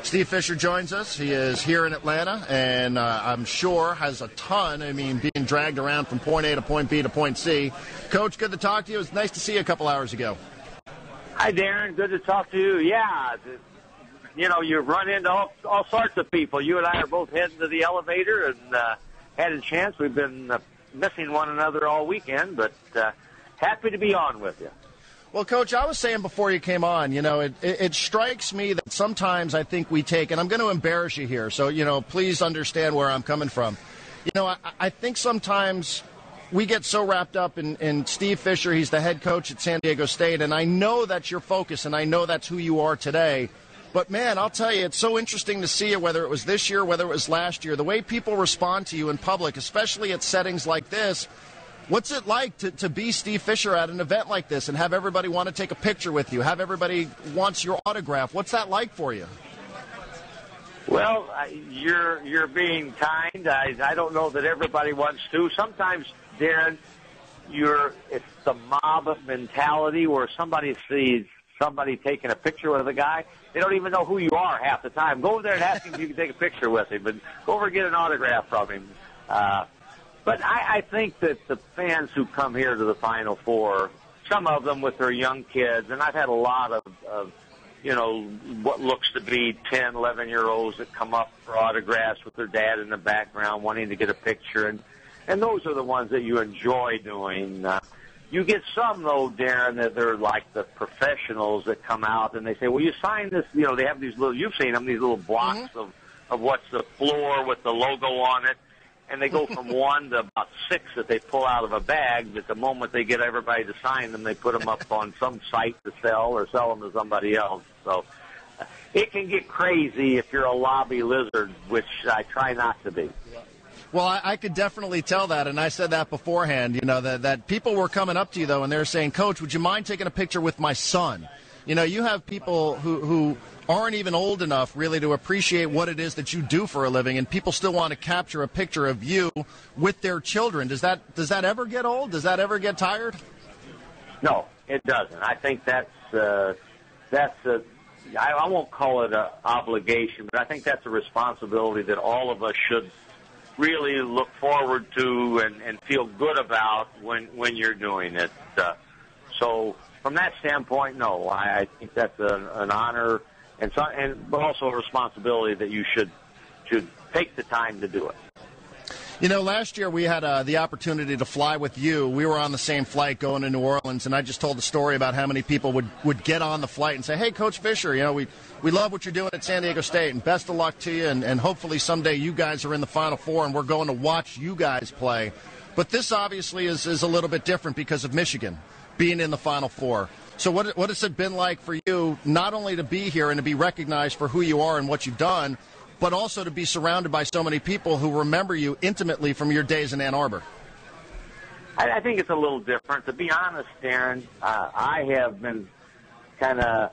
Steve Fisher joins us. He is here in Atlanta, and I'm sure has a ton, being dragged around from point A to point B to point C. Coach, good to talk to you. It was nice to see you a couple hours ago. Hi, Darren. Good to talk to you. Yeah, you run into all sorts of people. You and I are both heading to the elevator and had a chance. We've been missing one another all weekend, but happy to be on with you. Well, Coach, I was saying before you came on, it strikes me that sometimes I think we take, and I'm going to embarrass you here, so, please understand where I'm coming from. I think sometimes we get so wrapped up in Steve Fisher. He's the head coach at San Diego State, and I know that's your focus, and I know that's who you are today. But, man, I'll tell you, it's so interesting to see you, whether it was this year, whether it was last year, the way people respond to you in public, especially at settings like this. What's it like to be Steve Fisher at an event like this and have everybody want to take a picture with you, have everybody wants your autograph? What's that like for you? Well, you're being kind. I don't know that everybody wants to. Sometimes, Darren, it's the mob mentality where somebody sees somebody taking a picture with a guy. They don't even know who you are half the time. Go over there and ask him if you can take a picture with him, and go over and get an autograph from him. But I think that the fans who come here to the Final Four, some of them with their young kids, and I've had a lot of what looks to be 10, 11-year-olds that come up for autographs with their dad in the background wanting to get a picture, and those are the ones that you enjoy doing. You get some, though, Darren, that they're like the professionals that come out and they say, well, you signed this, they have these little, you've seen them, these little blocks of what's the floor with the logo on it. And they go from 1 to about 6 that they pull out of a bag. That the moment they get everybody to sign them, they put them up on some site to sell or sell them to somebody else. So it can get crazy if you're a lobby lizard, which I try not to be. Well, I could definitely tell that, and I said that beforehand, that people were coming up to you, though, and they're saying, Coach, would you mind taking a picture with my son? You have people who aren't even old enough really to appreciate what it is that you do for a living, and people still want to capture a picture of you with their children. Does that ever get old? Does that ever get tired? No, it doesn't. I think I won't call it an obligation, but I think that's a responsibility that all of us should really look forward to and feel good about when you're doing it. So from that standpoint, no, I think that's an honor but also a responsibility that you should take the time to do it. Last year we had the opportunity to fly with you. We were on the same flight going to New Orleans, and I just told the story about how many people would get on the flight and say, hey, Coach Fisher, we love what you're doing at San Diego State, and best of luck to you, and hopefully someday you guys are in the Final Four, and we're going to watch you guys play. But this obviously is a little bit different because of Michigan being in the Final Four. So what has it been like for you not only to be here and to be recognized for who you are and what you've done, but also to be surrounded by so many people who remember you intimately from your days in Ann Arbor? I think it's a little different. To be honest, Darren, I have been kind of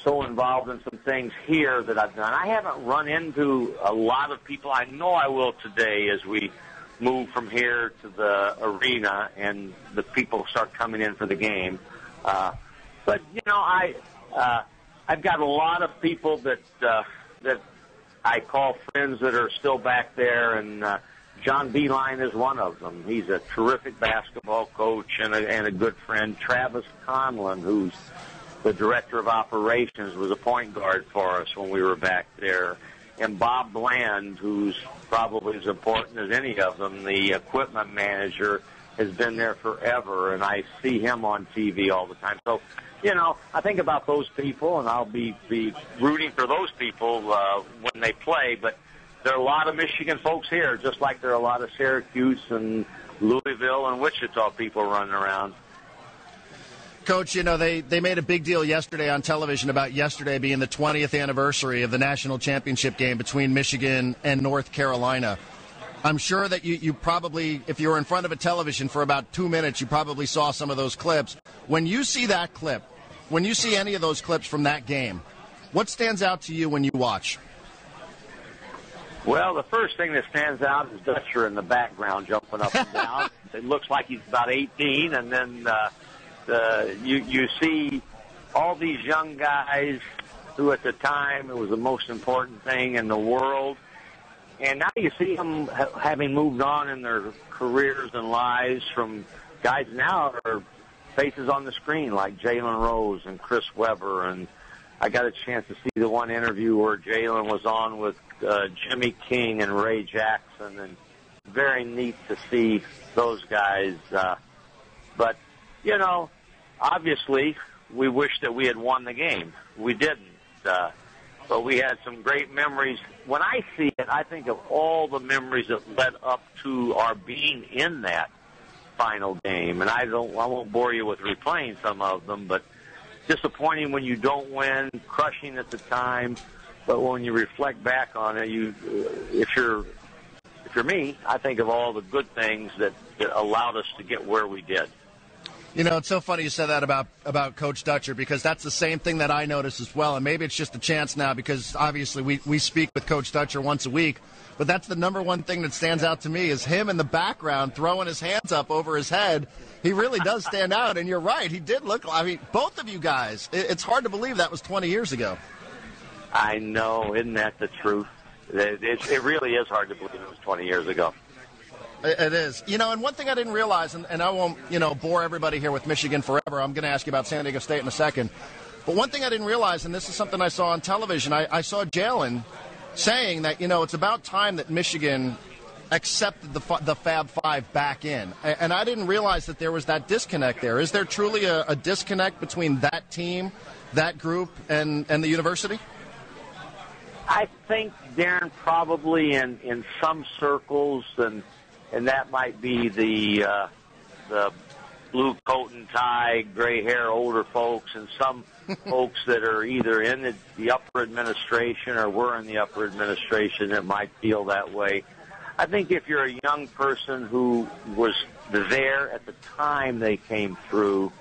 so involved in some things here that I've done. I haven't run into a lot of people. I know I will today as we move from here to the arena and the people start coming in for the game. But, I've got a lot of people that I call friends that are still back there, and John Beeline is one of them. He's a terrific basketball coach and a good friend. Travis Conlon, who's the director of operations, was a point guard for us when we were back there. And Bob Bland, who's probably as important as any of them, the equipment manager, has been there forever, and I see him on TV all the time. So, I think about those people, and I'll be rooting for those people when they play. But there are a lot of Michigan folks here, just like there are a lot of Syracuse and Louisville and Wichita people running around. Coach, they made a big deal yesterday on television about yesterday being the 20th anniversary of the national championship game between Michigan and North Carolina. I'm sure that you probably, if you were in front of a television for about 2 minutes, you probably saw some of those clips. When you see that clip, when you see any of those clips from that game, what stands out to you when you watch? Well, the first thing that stands out is Dutcher in the background jumping up and down. It looks like he's about 18, and then you see all these young guys who at the time it was the most important thing in the world. And now you see them having moved on in their careers and lives from guys now are faces on the screen like Jalen Rose and Chris Webber. And I got a chance to see the one interview where Jalen was on with Jimmy King and Ray Jackson, and very neat to see those guys. But, you know, obviously we wish that we had won the game. We didn't. But we had some great memories. When I see it, I think of all the memories that led up to our being in that final game. And I won't bore you with replaying some of them, but disappointing when you don't win, crushing at the time. But when you reflect back on it, if you're me, I think of all the good things that allowed us to get where we did. You know, it's so funny you said that about Coach Dutcher, because that's the same thing that I notice as well. And maybe it's just a chance now because obviously we speak with Coach Dutcher once a week. But that's the number one thing that stands out to me is him in the background throwing his hands up over his head. He really does stand out. And you're right. He did look, I mean, both of you guys, it's hard to believe that was 20 years ago. I know. Isn't that the truth? It really is hard to believe it was 20 years ago. It is. You know, and one thing I didn't realize, and I won't, bore everybody here with Michigan forever. I'm going to ask you about San Diego State in a second. But one thing I didn't realize, and this is something I saw on television, I saw Jalen saying that, it's about time that Michigan accepted the Fab Five back in. And I didn't realize that there was that disconnect there. Is there truly a disconnect between that team, that group, and the university? I think, Darren, probably in some circles, and that might be the blue coat and tie, gray hair, older folks, and some folks that are either in the upper administration or were in the upper administration that might feel that way. I think if you're a young person who was there at the time they came through,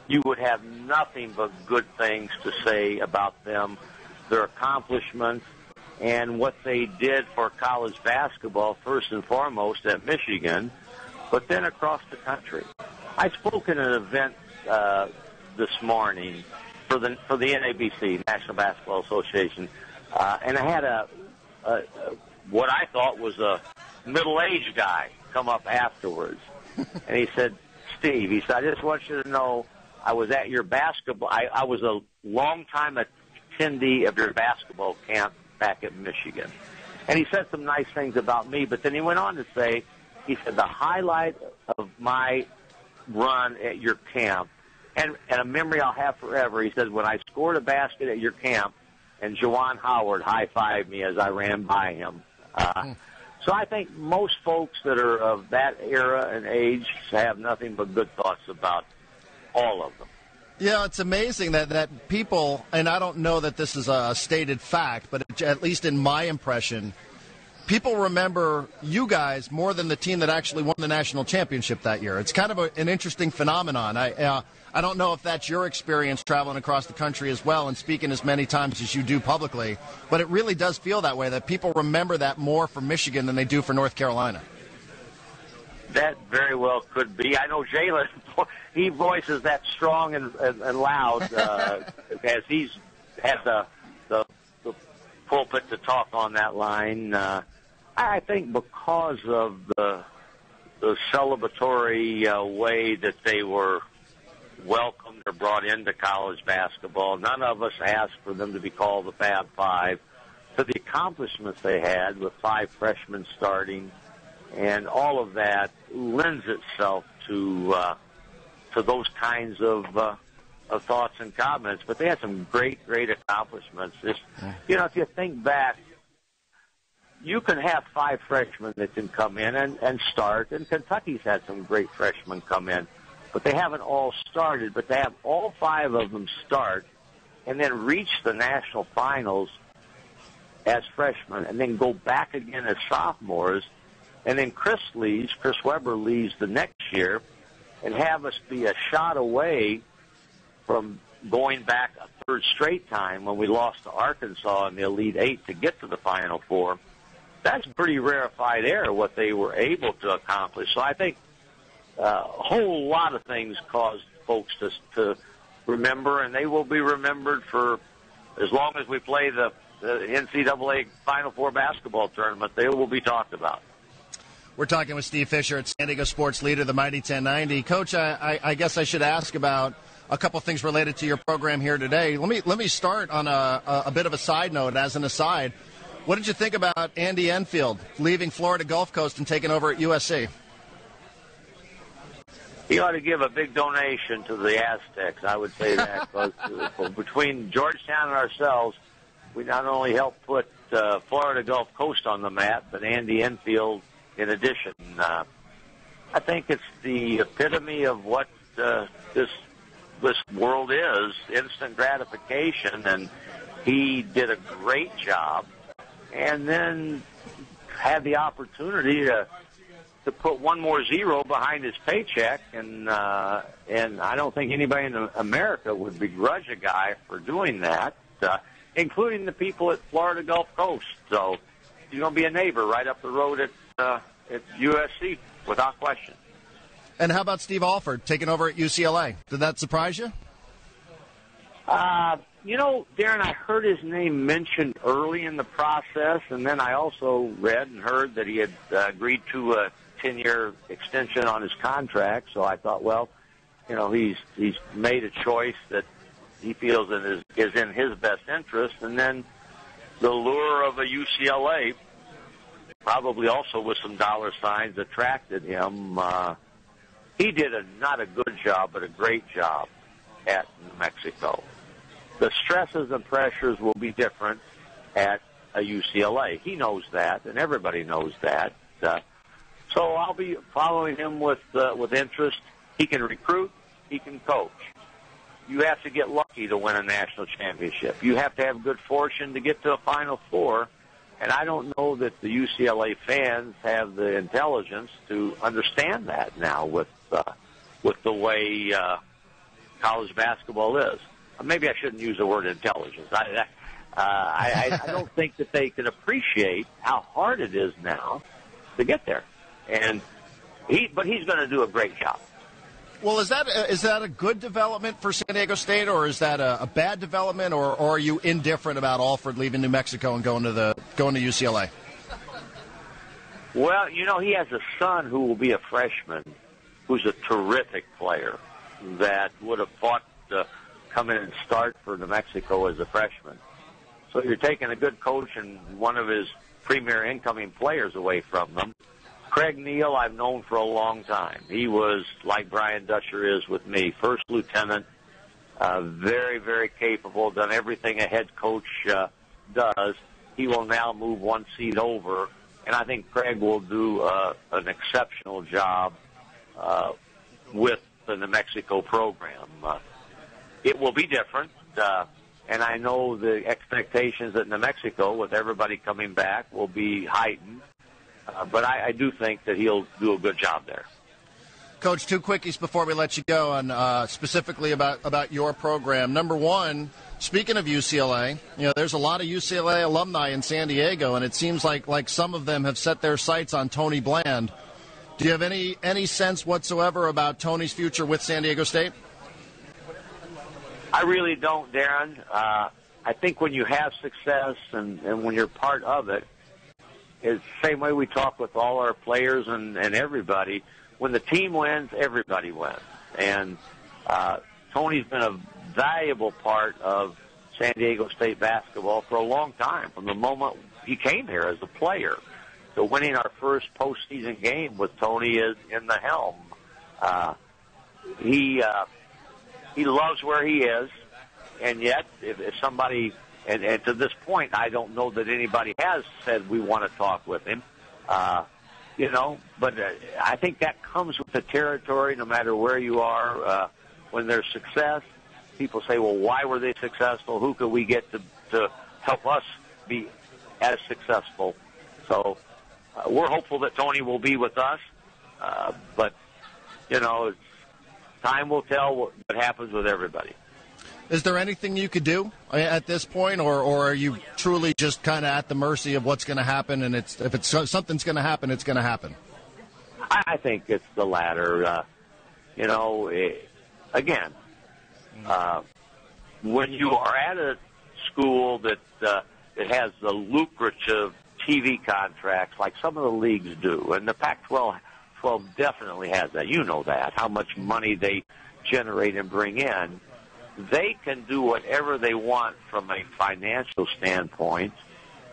you would have nothing but good things to say about them, their accomplishments, and what they did for college basketball, first and foremost at Michigan, but then across the country. I spoke at an event this morning for the NABC, National Basketball Association, and I had what I thought was a middle-aged guy come up afterwards, and he said, "Steve," he said, "I just want you to know I was at your basketball. I was a long-time attendee of your basketball camp back at Michigan." And he said some nice things about me, but then he went on to say, he said, "The highlight of my run at your camp, and a memory I'll have forever," he said, "when I scored a basket at your camp and Juwan Howard high-fived me as I ran by him." So I think most folks that are of that era and age have nothing but good thoughts about all of them. Yeah, it's amazing that people, and I don't know that this is a stated fact, but at least in my impression, people remember you guys more than the team that actually won the national championship that year. It's kind of an interesting phenomenon. I don't know if that's your experience traveling across the country as well and speaking as many times as you do publicly, but it really does feel that way, that people remember that more for Michigan than they do for North Carolina. That very well could be. I know Jalen, he voices that strong and loud as he's had the pulpit to talk on that line. I think because of the celebratory way that they were welcomed or brought into college basketball, none of us asked for them to be called the Fab Five. So the accomplishments they had with 5 freshmen starting and all of that lends itself to those kinds of thoughts and comments. But they had some great accomplishments. If you think back, you can have 5 freshmen that can come in and start, and Kentucky's had some great freshmen come in, but they haven't all started. But they have all 5 of them start and then reach the national finals as freshmen and then go back again as sophomores. And then Chris Webber leaves the next year, and have us be a shot away from going back a third straight time when we lost to Arkansas in the Elite Eight to get to the Final Four. That's pretty rarefied air, what they were able to accomplish. So I think a whole lot of things caused folks to remember, and they will be remembered for as long as we play the NCAA Final Four basketball tournament, they will be talked about. We're talking with Steve Fisher at San Diego Sports Leader, the Mighty 1090. Coach, I guess I should ask about a couple things related to your program here today. Let me start on a bit of a side note. As an aside, what did you think about Andy Enfield leaving Florida Gulf Coast and taking over at USC? He ought to give a big donation to the Aztecs, I would say that, because between Georgetown and ourselves, we not only helped put Florida Gulf Coast on the map, but Andy Enfield in addition. I think it's the epitome of what this world is, instant gratification, and he did a great job, and then had the opportunity to put one more zero behind his paycheck, and I don't think anybody in America would begrudge a guy for doing that, including the people at Florida Gulf Coast. So you're going to be a neighbor right up the road at USC, without question. And how about Steve Alford taking over at UCLA? Did that surprise you? Darren, I heard his name mentioned early in the process, and then I also read and heard that he had agreed to a 10-year extension on his contract. So I thought, well, he's made a choice that he feels that is in his best interest. And then the lure of a UCLA, probably also with some dollar signs, attracted him. He did not a good job, but a great job at New Mexico. The stresses and pressures will be different at a UCLA. He knows that, and everybody knows that. So I'll be following him with interest. He can recruit. He can coach. You have to get lucky to win a national championship. You have to have good fortune to get to a Final Four. And I don't know that the UCLA fans have the intelligence to understand that now with the way college basketball is. Maybe I shouldn't use the word intelligence. I don't think that they can appreciate how hard it is now to get there. But he's going to do a great job. Well, is that a good development for San Diego State, or is that a bad development, or are you indifferent about Alford leaving New Mexico and going to UCLA? Well, he has a son who will be a freshman, who's a terrific player that would have fought to come in and start for New Mexico as a freshman. So you're taking a good coach and one of his premier incoming players away from them. Craig Neal, I've known for a long time. He was, like Brian Dutcher is with me, first lieutenant, very, very capable, done everything a head coach does. He will now move one seat over, and I think Craig will do an exceptional job with the New Mexico program. It will be different, and I know the expectations at New Mexico, with everybody coming back, will be heightened. But I do think that he'll do a good job there. Coach, two quickies before we let you go, on specifically about your program. Number one, speaking of UCLA, there's a lot of UCLA alumni in San Diego, and it seems like some of them have set their sights on Tony Bland. Do you have any sense whatsoever about Tony's future with San Diego State? I really don't, Darren. I think when you have success and when you're part of it, it's the same way we talk with all our players and everybody. When the team wins, everybody wins. And Tony's been a valuable part of San Diego State basketball for a long time, from the moment he came here as a player. So winning our first postseason game with Tony is in the helm. He loves where he is, and yet if somebody... And to this point, I don't know that anybody has said we want to talk with him, but I think that comes with the territory no matter where you are. When there's success, people say, well, why were they successful? Who could we get to help us be as successful? So we're hopeful that Tony will be with us, but, time will tell what happens with everybody. Is there anything you could do at this point, or are you truly just kind of at the mercy of what's going to happen, and if something's going to happen, it's going to happen? I think it's the latter. Again, when you are at a school that has the lucrative TV contracts like some of the leagues do, and the Pac-12 definitely has that. You know that, how much money they generate and bring in. They can do whatever they want from a financial standpoint.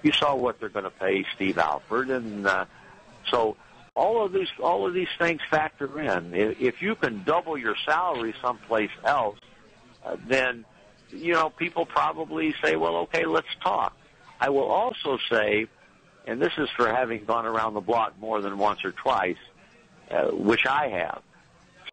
You saw what they're going to pay Steve Alford, and so all of these things factor in. If you can double your salary someplace else, then people probably say, well, okay, let's talk. I will also say, and this is for having gone around the block more than once or twice, which I have,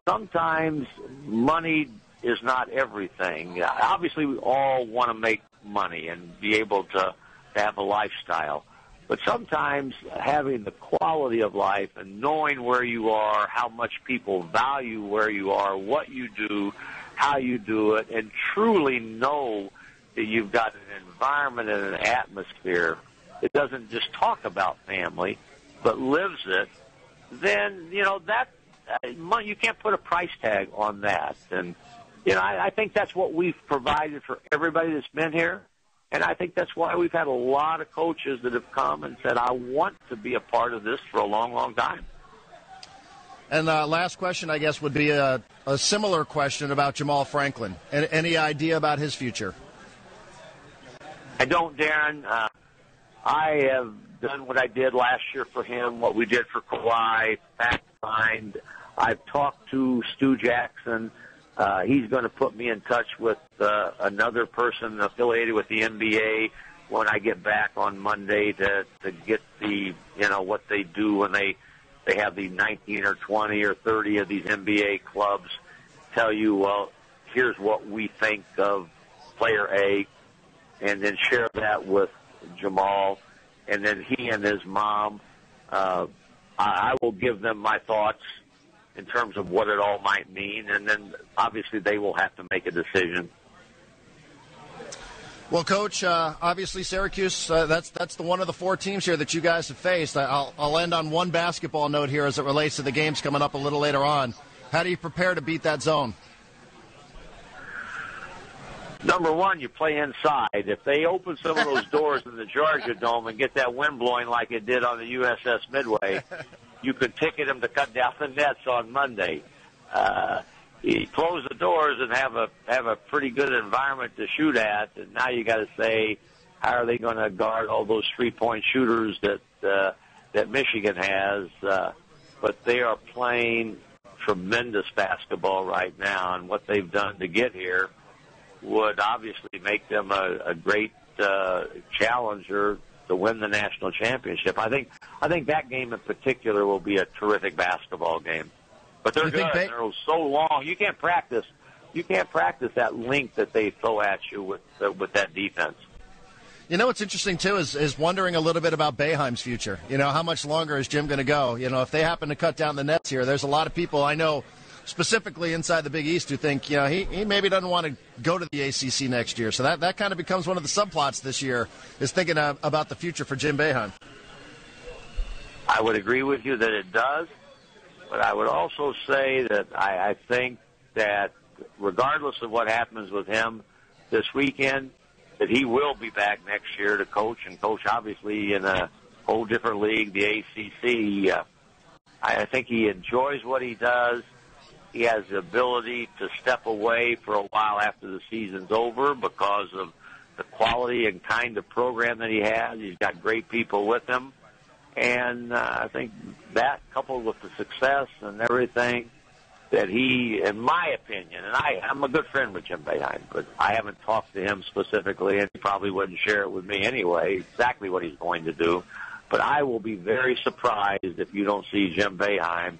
sometimes money is not everything. Obviously, we all want to make money and be able to have a lifestyle. But sometimes having the quality of life and knowing where you are, how much people value where you are, what you do, how you do it, and truly know that you've got an environment and an atmosphere that doesn't just talk about family, but lives it, then, that you can't put a price tag on that. And, I think that's what we've provided for everybody that's been here. And I think that's why we've had a lot of coaches that have come and said, I want to be a part of this for a long, long time. And last question, I guess, would be a similar question about Jamal Franklin. Any idea about his future? I don't, Darren. I have done what I did last year for him, what we did for Kawhi, fact-find. I've talked to Stu Jackson. He's going to put me in touch with another person affiliated with the NBA when I get back on Monday to get the, what they do when they have the 19 or 20 or 30 of these NBA clubs tell you, well, here's what we think of player A, and then share that with Jamal, and then he and his mom. I will give them my thoughts in terms of what it all might mean, and then obviously they will have to make a decision. Well, Coach, obviously Syracuse, that's the one of the four teams here that you guys have faced. I'll end on one basketball note here as it relates to the games coming up a little later on. How do you prepare to beat that zone? Number one, you play inside. If they open some of those doors in the Georgia Dome and get that wind blowing like it did on the USS Midway, you could ticket them to cut down the nets on Monday. You close the doors and have a pretty good environment to shoot at, and now you got to say, how are they going to guard all those 3-point shooters that Michigan has? But they are playing tremendous basketball right now, and what they've done to get here would obviously make them a great challenger to win the national championship. I think that game in particular will be a terrific basketball game. But they're good. They're so long. You can't practice that length that they throw at you with that defense. What's interesting, too, is wondering a little bit about Boeheim's future. How much longer is Jim going to go? If they happen to cut down the nets here, there's a lot of people I know specifically inside the Big East who think, he maybe doesn't want to go to the ACC next year. So that kind of becomes one of the subplots this year, is thinking about the future for Jim Boeheim. I would agree with you that it does, but I would also say that I think that regardless of what happens with him this weekend, that he will be back next year to coach, and coach obviously in a whole different league, the ACC. I think he enjoys what he does. He has the ability to step away for a while after the season's over because of the quality and kind of program that he has. He's got great people with him. And I think that, coupled with the success and everything, that he, in my opinion, and I'm a good friend with Jim Boeheim, but I haven't talked to him specifically, and he probably wouldn't share it with me anyway, exactly what he's going to do. But I will be very surprised if you don't see Jim Boeheim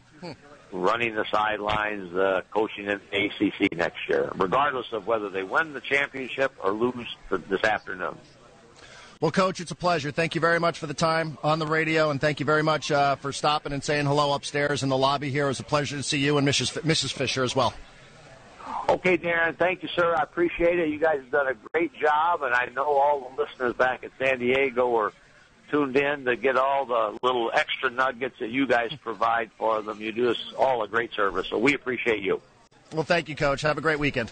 running the sidelines, coaching in the ACC next year, regardless of whether they win the championship or lose this afternoon. Well, Coach, it's a pleasure. Thank you very much for the time on the radio, and thank you very much for stopping and saying hello upstairs in the lobby here. It was a pleasure to see you and Mrs. Fisher as well. Okay, Darren, thank you, sir. I appreciate it. You guys have done a great job, and I know all the listeners back at San Diego are tuned in to get all the little extra nuggets that you guys provide for them. You do us all a great service, so we appreciate you. Well, thank you, Coach. Have a great weekend.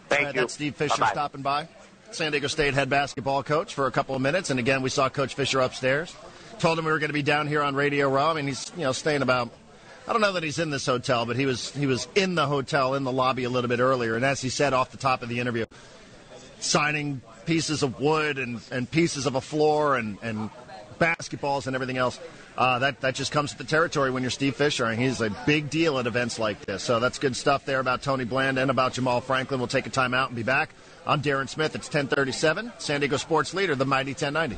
Thank you. That's Steve Fisher Bye-bye. Stopping by. San Diego State head basketball coach, for a couple of minutes. And, again, we saw Coach Fisher upstairs. Told him we were going to be down here on Radio Row. I mean, he's, staying about, I don't know that he's in this hotel, but he was in the hotel, in the lobby a little bit earlier. And as he said off the top of the interview, signing pieces of wood and pieces of a floor and basketballs and everything else. That just comes with the territory when you're Steve Fisher, and he's a big deal at events like this. So that's good stuff there about Tony Bland and about Jamal Franklin. We'll take a timeout and be back. I'm Darren Smith. It's 10:37. San Diego Sports Leader, the Mighty 1090.